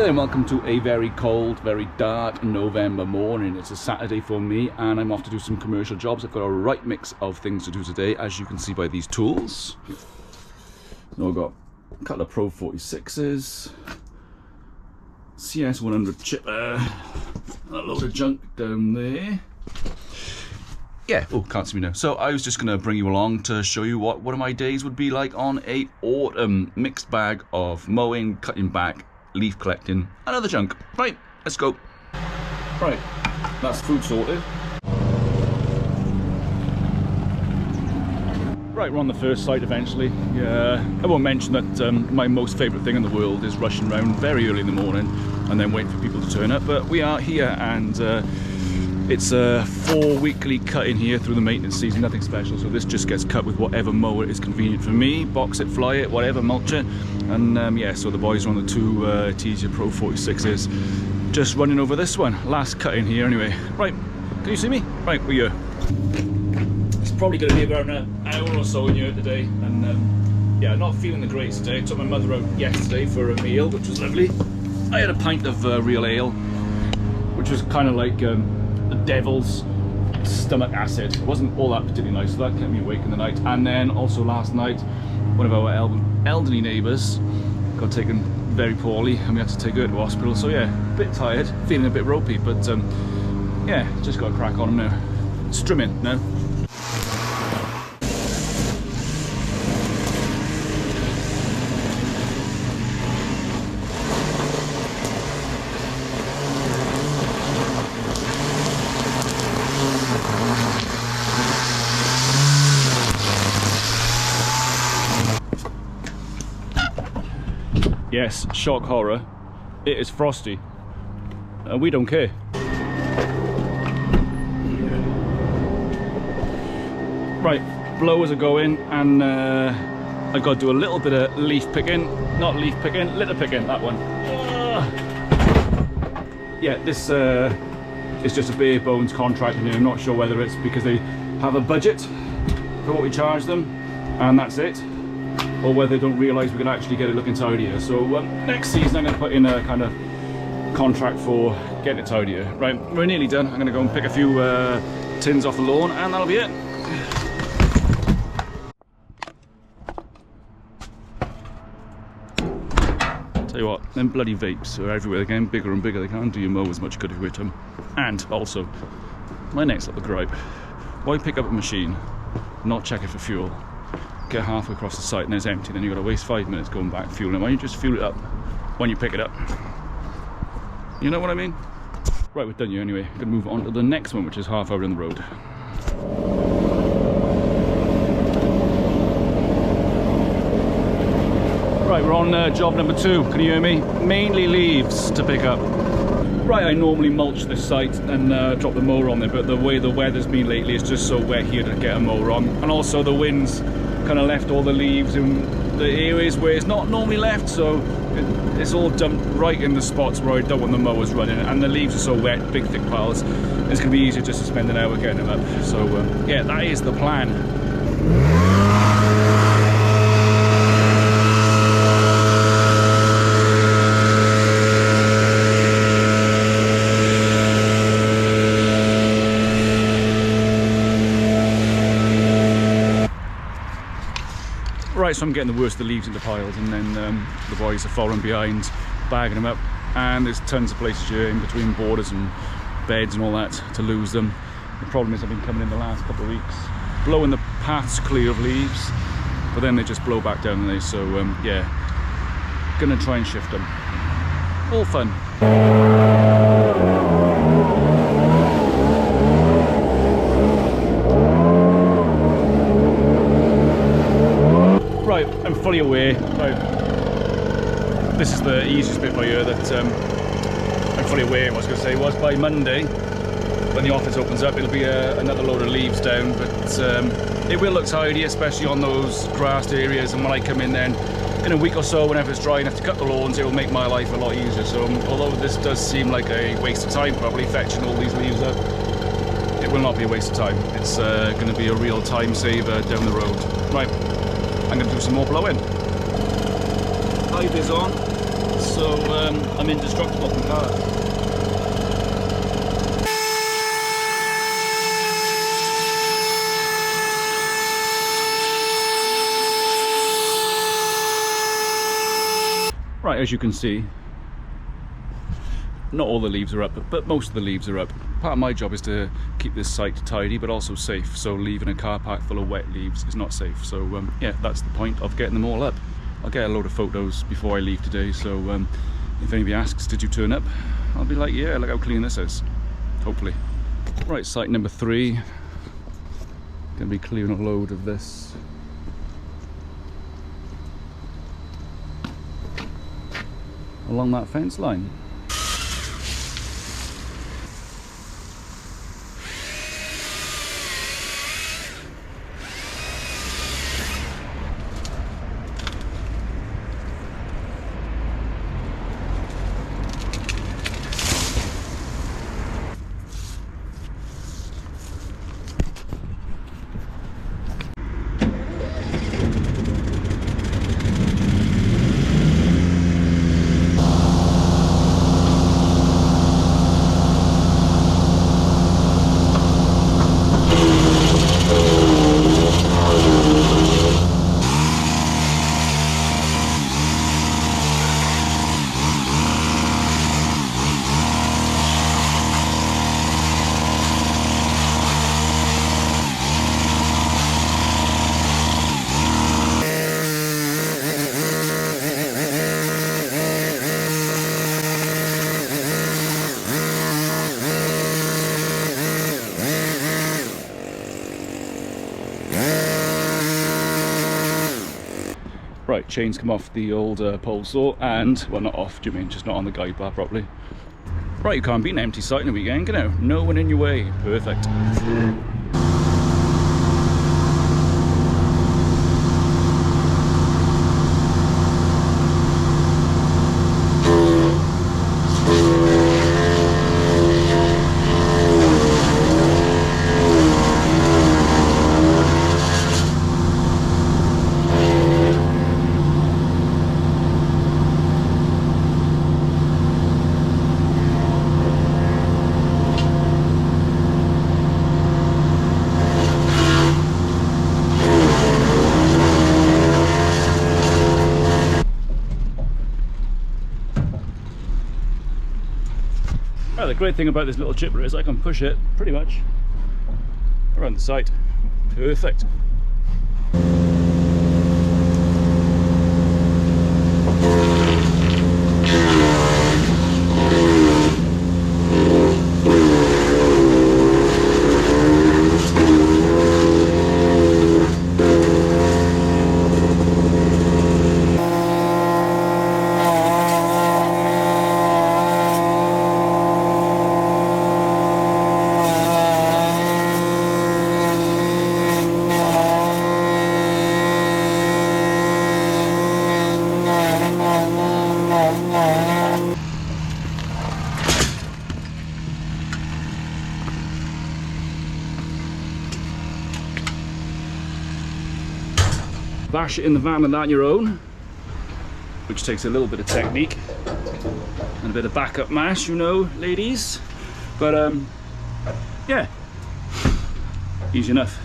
there and welcome to a very cold, very dark November morning. It's a Saturday for me and I'm off to do some commercial jobs. I've got a right mix of things to do today, as you can see by these tools. So I've got a couple of Pro 46s, CS 100 chipper, a load of junk down there. Yeah, oh, can't see me now. So I was just gonna bring you along to show you what one of my days would be like on a autumn mixed bag of mowing, cutting back, leaf collecting, and other junk. Right, let's go. Right, that's food sorted. Right, we're on the first site eventually. Yeah, I won't mention that my most favourite thing in the world is rushing around very early in the morning and then waiting for people to turn up, but we are here and it's a 4 weekly cut in here through the maintenance season, nothing special. So this just gets cut with whatever mower is convenient for me, box it, fly it, whatever, mulch it. And yeah, so the boys are on the two Teesia Pro 46s, just running over this one. Last cut in here anyway. Right, can you see me? Right, we're here. It's probably going to be about an hour or so in here today. And yeah, not feeling the greatest today. I took my mother out yesterday for a meal, which was lovely. I had a pint of real ale, which was kind of like the devil's stomach acid. It wasn't all that particularly nice, so that kept me awake in the night. And then also last night, one of our elderly neighbours got taken very poorly and we had to take her to hospital. So yeah, a bit tired, feeling a bit ropey, but yeah, just got to crack on now. Strimming now. Yes, shock horror, it is frosty, and we don't care. Right, blowers are going, and I got to do a little bit of leaf picking, not leaf picking, litter picking, that one. Yeah, this is just a bare bones contract in here. I'm not sure whether it's because they have a budget for what we charge them, and that's it, or whether they don't realise we can actually get it looking tidier. So next season I'm going to put in a kind of contract for getting it tidier. Right, we're nearly done. I'm going to go and pick a few tins off the lawn and that'll be it. Tell you what, them bloody vapes are everywhere. They're getting bigger and bigger. They can't do your mow as much good if you hit them. And also, my next little gripe, why pick up a machine, not check it for fuel, get halfway across the site and it's empty, then you've got to waste 5 minutes going back fueling it. Why don't you just fuel it up when you pick it up? You know what I mean? Right, we're done here anyway. I'm going to move on to the next one, which is half hour in the road. Right, we're on job number 2. Can you hear me? Mainly leaves to pick up. Right, I normally mulch this site and drop the mower on there, but the way the weather's been lately, it's just so wet here to get a mower on. And also the winds kind of left all the leaves in the areas where it's not normally left, so it's all dumped right in the spots where I don't want the mowers running, and the leaves are so wet, big thick piles, it's going to be easier just to spend an hour getting them up. So yeah, that is the plan. Right, so I'm getting the worst of the leaves into piles, and then the boys are following behind, bagging them up, and there's tons of places here in between borders and beds and all that to lose them. The problem is I've been coming in the last couple of weeks, blowing the paths clear of leaves, but then they just blow back down there, so yeah, gonna try and shift them. All fun. Right, I'm fully aware. Right, this is the easiest bit by here that I'm fully aware. What I was going to say was by Monday, when the office opens up, it'll be another load of leaves down, but it will look tidy, especially on those grassed areas. And when I come in then, in a week or so, whenever it's dry enough to cut the lawns, it will make my life a lot easier. So although this does seem like a waste of time, probably fetching all these leaves up, it will not be a waste of time. It's going to be a real time saver down the road. Right, I'm going to do some more blowing. High vis on. so I'm indestructible from cars. Right, as you can see, not all the leaves are up, but most of the leaves are up. Part of my job is to keep this site tidy but also safe, so leaving a car park full of wet leaves is not safe. So yeah, that's the point of getting them all up. I'll get a load of photos before I leave today, so if anybody asks, did you turn up? I'll be like, yeah, look how clean this is, hopefully. Right, site number 3. Gonna be clearing a load of this. Along that fence line. Right, chains come off the old pole saw and, well, not off, do you mean, just not on the guide bar properly. Right, you can't beat an empty site in a weekend, can you? No one in your way. Perfect. Well, the great thing about this little chipper is I can push it pretty much around the site. Perfect. Bash it in the van and that on your own, which takes a little bit of technique and a bit of backup mash, you know, ladies. But yeah, easy enough.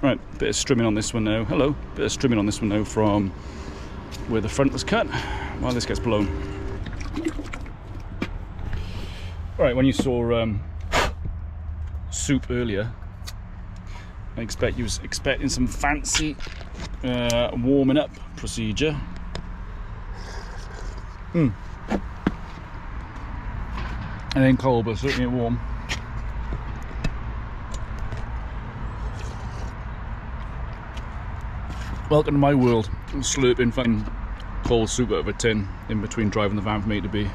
Right, bit of strimming on this one now. Hello, bit of strimming on this one now from where the front was cut while this gets blown. Right, when you saw soup earlier, I expect you was expecting some fancy warming up procedure. It ain't cold, but certainly warm. Welcome to my world. I'm slurping fucking cold soup out of a tin in between driving the van from A to B.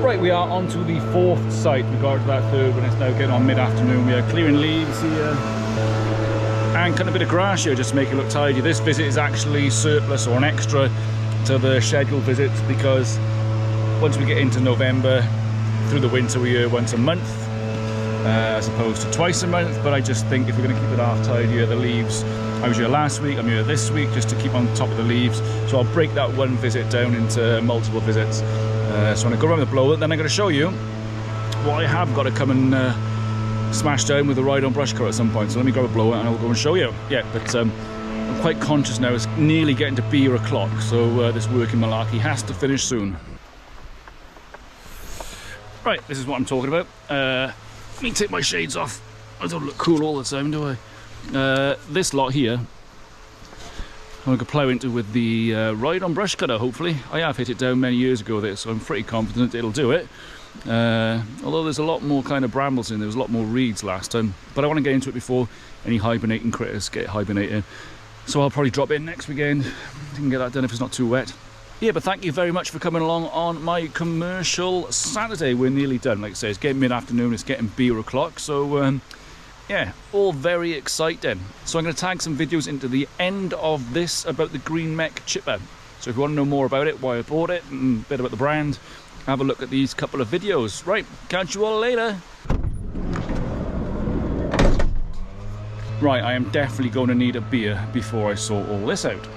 Right, we are on to the 4th site. We got to that 3rd when it's now getting on mid-afternoon. We are clearing leaves here and cutting a bit of grass here just to make it look tidy. This visit is actually surplus or an extra to the scheduled visits, because once we get into November, through the winter we're here once a month. as opposed to twice a month, but I just think if we're going to keep it half tidier, the leaves, I was here last week, I'm here this week, just to keep on top of the leaves. So I'll break that one visit down into multiple visits. So I'm going to go around with the blower, then I'm going to show you what I have got to come and smash down with a ride-on brush cutter at some point. So let me grab a blower and I'll go and show you. Yeah, but I'm quite conscious now, it's nearly getting to be o'clock, so this working malarkey has to finish soon. Right, this is what I'm talking about. Let me take my shades off. I don't look cool all the time, do I? This lot here, I'm going to plough into with the ride-on brush cutter, hopefully. I have hit it down many years ago, this, so I'm pretty confident it'll do it. Although there's a lot more kind of brambles in there, was a lot more reeds last time. But I want to get into it before any hibernating critters get hibernating. So I'll probably drop in next weekend. I can get that done if it's not too wet. Yeah, but thank you very much for coming along on my commercial Saturday. We're nearly done. Like I say, it's getting mid-afternoon, it's getting beer o'clock. So, yeah, all very exciting. So I'm going to tag some videos into the end of this about the Green Mech chipper. So if you want to know more about it, why I bought it, and a bit about the brand, have a look at these couple of videos. Right, catch you all later. Right, I am definitely going to need a beer before I sort all this out.